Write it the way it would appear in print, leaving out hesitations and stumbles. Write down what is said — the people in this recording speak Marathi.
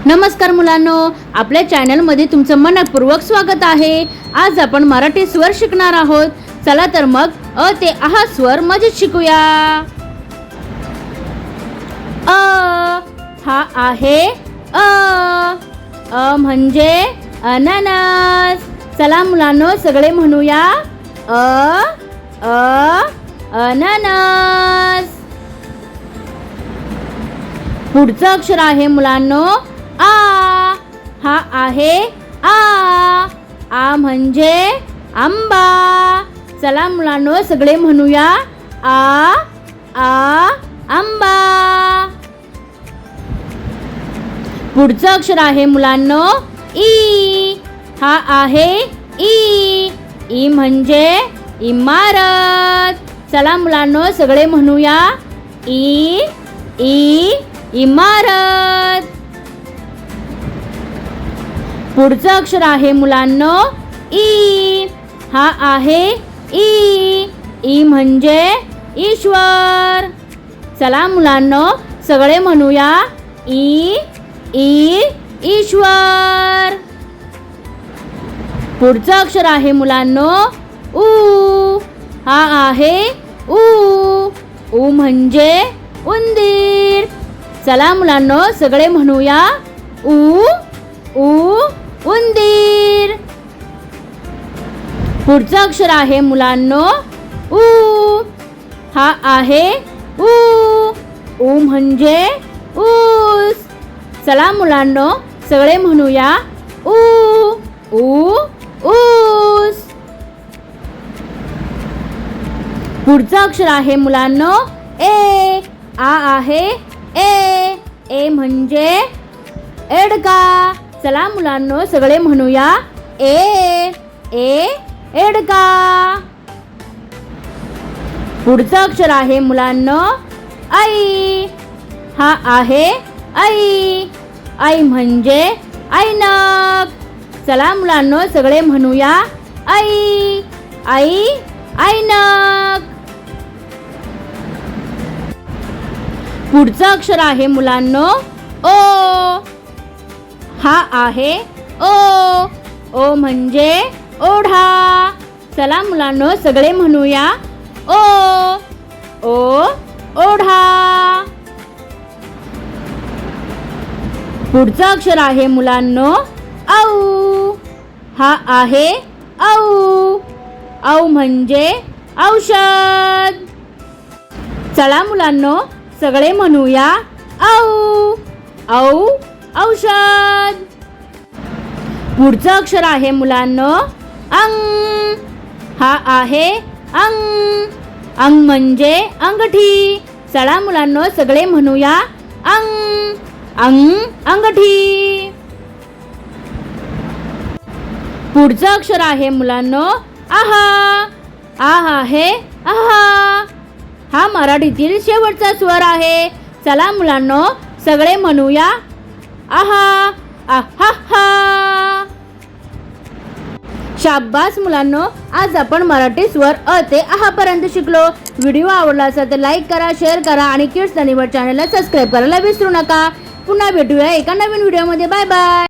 नमस्कार मुलांनो, आपल्या चॅनलमध्ये तुमचं मनपूर्वक स्वागत आहे। आज आपण मराठी स्वर शिकणार आहोत। चला तर मग अ ते आहा स्वर मजेत शिकूया। अ हा आहे अ म्हणजे अननस। चला मुलांनो सगळे म्हणूया अननस। पुढचं अक्षर आहे मुलांनो आ। हा आहे आ म्हणजे आंबा। चला मुलांनो सगळे म्हणूया आंबा। पुढचं अक्षर आहे मुलांनो ई। हा आहे ई म्हणजे इमारत। चला मुलांनो सगळे म्हणूया इमारत। पुढचं अक्षर आहे मुलांनो ई। हा आहे ई म्हणजे ईश्वर। चला मुलांनो सगळे म्हणूया ईश्वर। पुढचं अक्षर आहे मुलांनो ऊ। हा आहे ऊ म्हणजे उंदीर। चला मुलांनो सगळे म्हणूया उंदीर। पुढचं अक्षर आहे मुलांनो ऊ। हा आहे ऊ म्हणजे ऊस। चला मुलांनो सगळे म्हणूया ऊस। पुढचं अक्षर आहे मुलांनो ए। आहे ए म्हणजे एडका। चला मुलांनो सगळे म्हणूया एडका। पुढचं अक्षर आहे मुलांनो आई। हा आहे आई म्हणजे ऐनक। चला मुलांनो सगळे म्हणूया ऐनक। पुढचं अक्षर आहे मुलांनो ओ। हा आहे ओ म्हणजे ओढा। चला मुलांनो सगळे म्हणूया ओढा। पुढचं अक्षर आहे मुलांनो औ। हा आहे औ म्हणजे औषध। चला मुलांनो सगळे म्हणूया औषध। पुढचं अक्षर आहे मुलांनो अंग। हा आहे अंग म्हणजे अंगठी। चला मुलांनो सगळे म्हणूया अंगठी। पुढचं अक्षर आहे मुलांनो आहा। आहे आहा। हा मराठीतील शेवटचा स्वर आहे। चला मुलांनो सगळे म्हणूया आहा आहा। शाबास मुलांनो, आज आपण मराठी स्वर अ ते आहा पर्यंत शिकलो। व्हिडिओ आवडला असेल तर लाईक करा, शेअर करा आणि किड्स द निवड चॅनलला सबस्क्राईब करायला विसरू नका। पुन्हा भेटूया एका नवीन व्हिडिओमध्ये। Bye bye.